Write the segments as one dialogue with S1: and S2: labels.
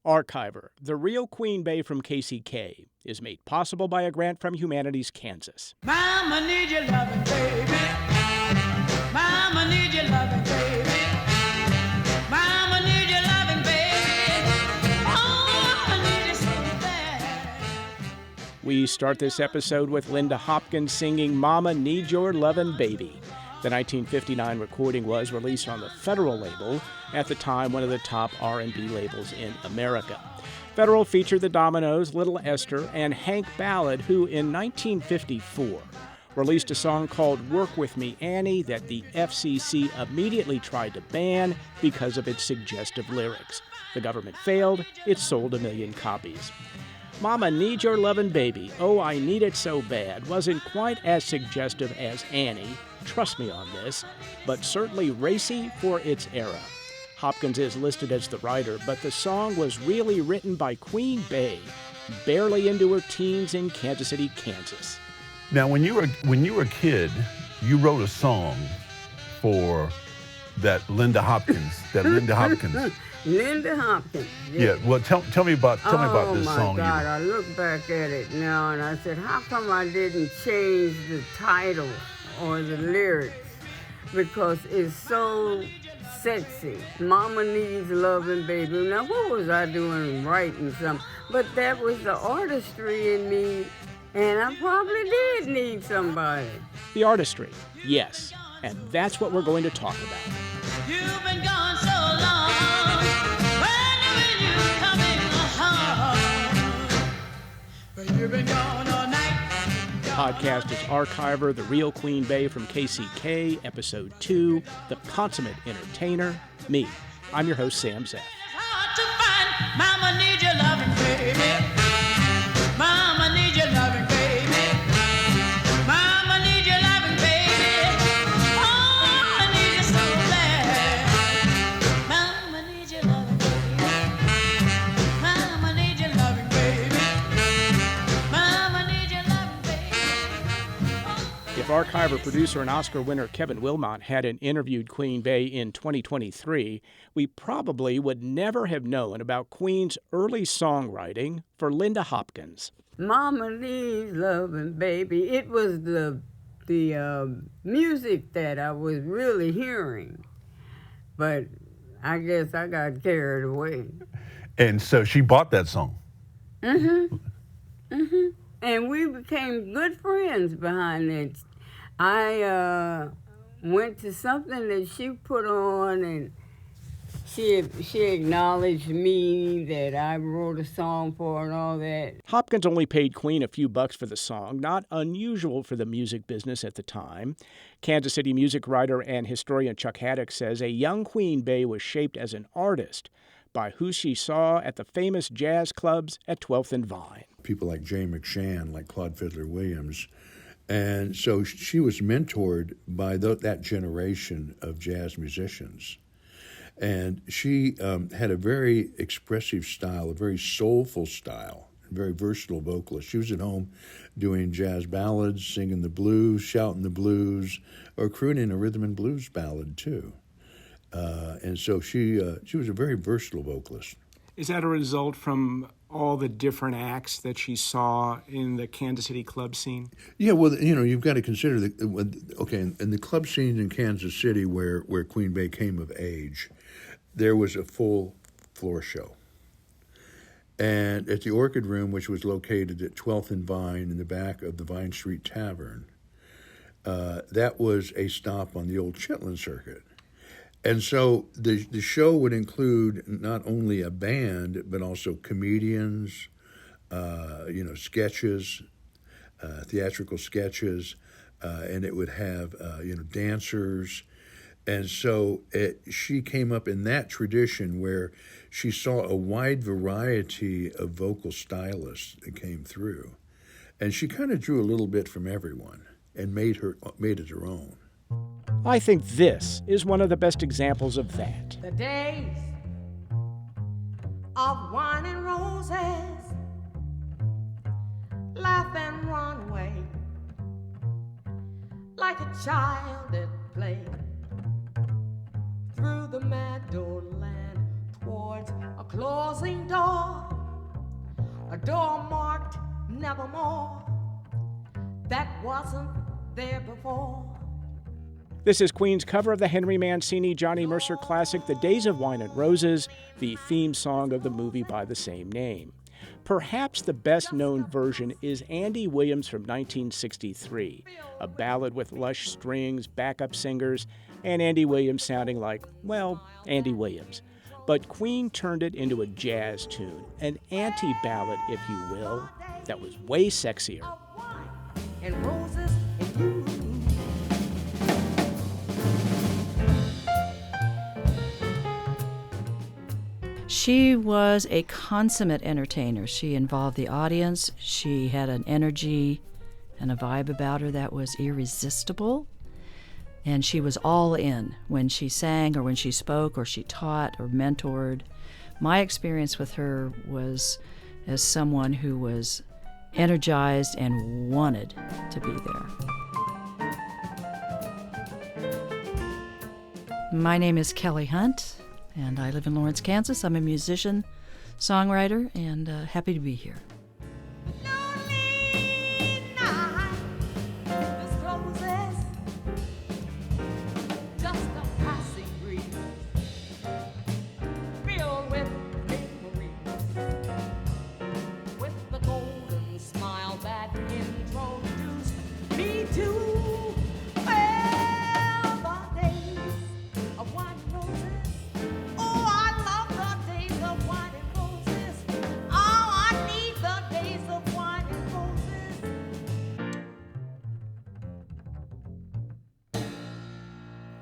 S1: Archiver, the real Queen Bee from KCK, is made possible by a grant from Humanities Kansas.
S2: Mama need your loving, baby. Mama need your loving, baby. Mama need your loving, baby. Oh, I need it so bad.
S1: We start this episode with Linda Hopkins singing Mama Need Your Lovin' Baby. The 1959 recording was released on the Federal label, at the time one of the top R&B labels in America. Federal featured the Dominoes, Little Esther, and Hank Ballard, who in 1954 released a song called Work With Me, Annie, that the FCC immediately tried to ban because of its suggestive lyrics. The government failed. It sold 1 million copies. Mama Need Your Lovin' Baby, Oh, I Need It So Bad, wasn't quite as suggestive as Annie, trust me on this, but certainly racy for its era. Hopkins is listed as the writer, but the song was really written by Queen Bee, barely into her teens in Kansas City, Kansas.
S3: Now, when you were a kid, you wrote a song for that Linda Hopkins.
S4: Linda Hopkins.
S3: Yeah. Well, tell me about this song.
S4: Oh my God! I look back at it now and I said, how come I didn't change the title or the lyrics? Because it's so sexy. Mama needs loving, baby. Now, what was I doing writing something? But that was the artistry in me, and I probably did need somebody.
S1: The artistry, yes. And that's what we're going to talk about.
S2: You've been gone so long. When are you coming home? But you've been gone all night.
S1: The podcast is Archiver, the real Queen Bee from KCK, Episode 2, The Consummate Entertainer, me. I'm your host, Sam Zeff.
S2: Hard to find. Mama need your loving, baby. Mama need your loving, baby. Mama need your loving, baby. Oh, I need it so bad. Mama need your loving, baby. Mama need your loving, baby. Mama need your loving, baby.
S1: If Archiver producer and Oscar winner Kevin Wilmot hadn't interviewed Queen Bee in 2023, we probably would never have known about Queen's early songwriting for Linda Hopkins.
S4: Mama needs loving, baby. It was the music that I was really hearing, but I guess I got carried away.
S3: And so she bought that song.
S4: And we became good friends behind it. I went to something that she put on, and she acknowledged me that I wrote a song for her and all that.
S1: Hopkins only paid Queen a few bucks for the song, not unusual for the music business at the time. Kansas City music writer and historian Chuck Haddix says a young Queen Bee was shaped as an artist by who she saw at the famous jazz clubs at 12th and Vine.
S5: People like Jay McShann, like Claude Fiddler Williams. And so she was mentored by that generation of jazz musicians. And she had a very expressive style, a very soulful style, a very versatile vocalist. She was at home doing jazz ballads, singing the blues, shouting the blues, or crooning a rhythm and blues ballad too. And so she was a very versatile vocalist.
S6: Is that a result from all the different acts that she saw in the Kansas City club scene?
S5: Yeah, well, you've got to consider in the club scene in Kansas City where Queen Bee came of age, there was a full floor show. And at the Orchid Room, which was located at 12th and Vine in the back of the Vine Street Tavern, that was a stop on the old Chitlin circuit. And so the show would include not only a band, but also comedians, sketches, theatrical sketches, and it would have, dancers. And so she came up in that tradition where she saw a wide variety of vocal stylists that came through. And she kind of drew a little bit from everyone and made it her own.
S1: I think this is one of the best examples of that.
S2: The days of wine and roses, laugh and run away, like a child at play, through the meadowland towards a closing door.
S7: door marked nevermore, that wasn't there before.
S1: This is Queen's cover of the Henry Mancini Johnny Mercer classic, The Days of Wine and Roses, the theme song of the movie by the same name. Perhaps the best-known version is Andy Williams from 1963, a ballad with lush strings, backup singers, and Andy Williams sounding like, well, Andy Williams. But Queen turned it into a jazz tune, an anti-ballad, if you will, that was way sexier.
S7: And roses and you.
S8: She was a consummate entertainer. She involved the audience. She had an energy and a vibe about her that was irresistible. And she was all in when she sang or when she spoke or she taught or mentored. My experience with her was as someone who was energized and wanted to be there. My name is Kelley Hunt, and I live in Lawrence, Kansas. I'm a musician, songwriter, and happy to be here.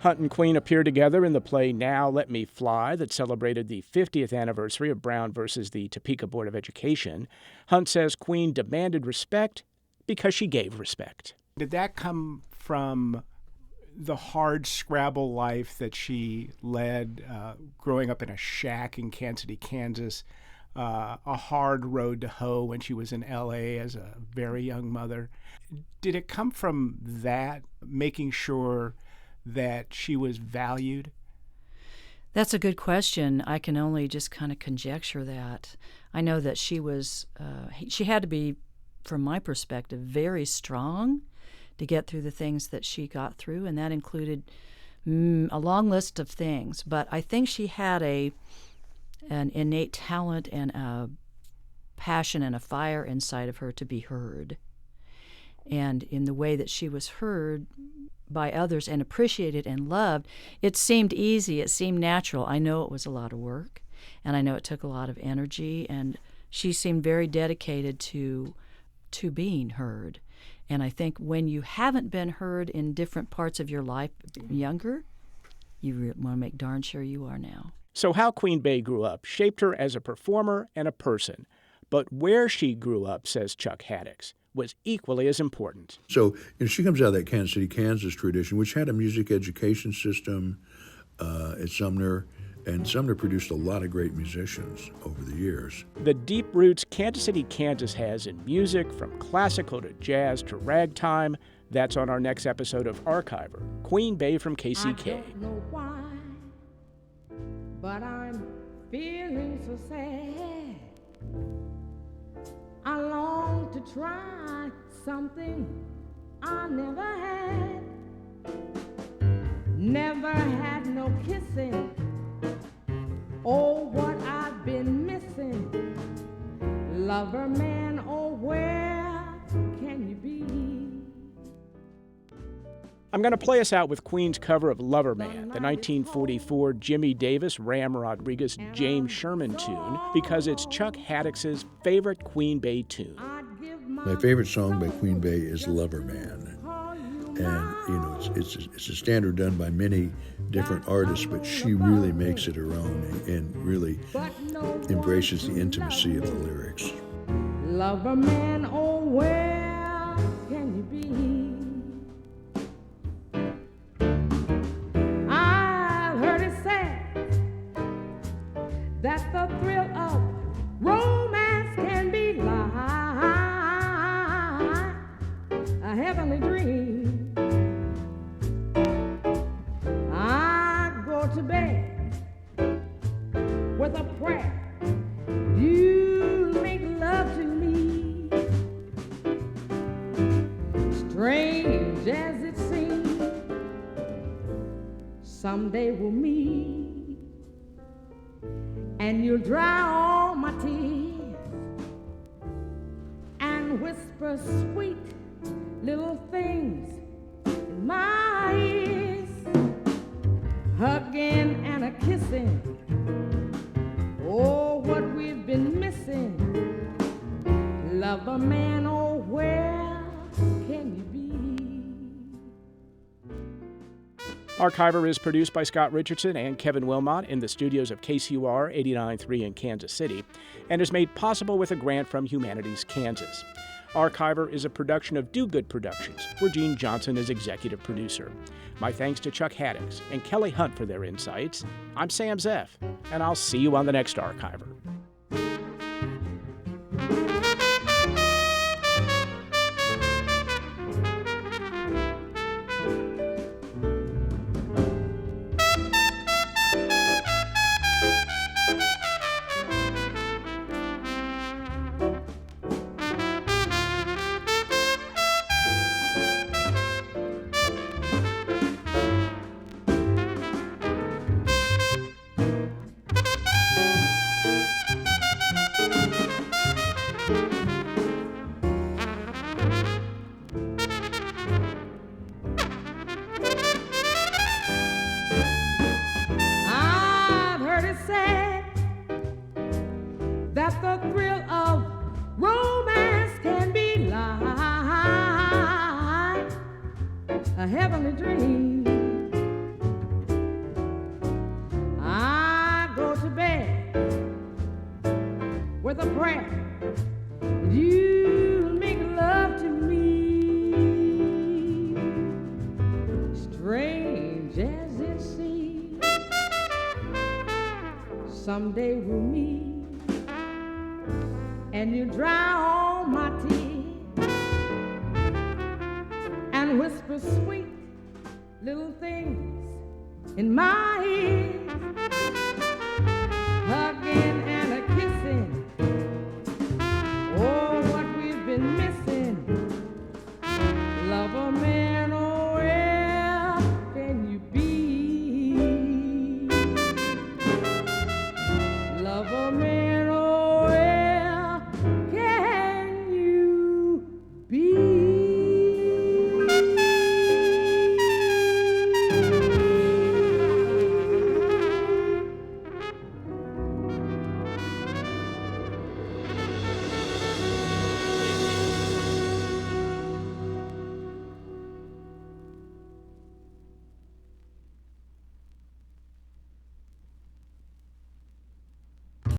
S1: Hunt and Queen appeared together in the play Now Let Me Fly that celebrated the 50th anniversary of Brown versus the Topeka Board of Education. Hunt says Queen demanded respect because she gave respect.
S6: Did that come from the hardscrabble life that she led, growing up in a shack in Kansas City, Kansas, a hard road to hoe when she was in L.A. as a very young mother? Did it come from that, making sure that she was valued?
S8: That's a good question. I can only just kind of conjecture that. I know that she had to be, from my perspective, very strong to get through the things that she got through, and that included a long list of things. But I think she had an innate talent and a passion and a fire inside of her to be heard. And in the way that she was heard by others and appreciated and loved, it seemed easy, it seemed natural. I know it was a lot of work, and I know it took a lot of energy, and she seemed very dedicated to being heard. And I think when you haven't been heard in different parts of your life younger, you want to make darn sure you are now.
S1: So how Queen Bey grew up shaped her as a performer and a person. But where she grew up, says Chuck Haddix, was equally as important.
S5: So she comes out of that Kansas City, Kansas tradition, which had a music education system at Sumner, and Sumner produced a lot of great musicians over the years.
S1: The deep roots Kansas City, Kansas has in music, from classical to jazz to ragtime, that's on our next episode of Archiver, Queen Bey from KCK.
S7: I don't know why, but I'm feeling so sad. I long to try something I never had. Never had no kissing. Oh, what I've been missing. Lover man, oh, where can you be?
S1: I'm going to play us out with Queen's cover of Lover Man, the 1944 Jimmy Davis, Ram Rodriguez, James Sherman tune, because it's Chuck Haddix's favorite Queen Bey tune.
S5: My favorite song by Queen Bey is Lover Man. And, it's a standard done by many different artists, but she really makes it her own and really embraces the intimacy of the lyrics.
S7: Lover man, oh, where can you be? I've heard it said that the thrill of romance can be like a heavenly dream. I go to bed with a prayer. You make love to me. someday we'll meet, and you'll dry all my tears and whisper sweet little things in my ears, hugging and a kissing. Oh, what we've been missing. Lover man, oh, where can you be?
S1: Archiver is produced by Scott Richardson and Kevin Wilmot in the studios of KCUR 89.3 in Kansas City and is made possible with a grant from Humanities Kansas. Archiver is a production of Do Good Productions, where Gene Johnson is executive producer. My thanks to Chuck Haddix and Kelley Hunt for their insights. I'm Sam Zeff, and I'll see you on the next Archiver.
S7: That the thrill of romance can be like a heavenly dream. I go to bed with a prayer that you make love to me. Strange as it seems, someday we'll meet, and you dry all my tears and whisper sweet little things in my ear,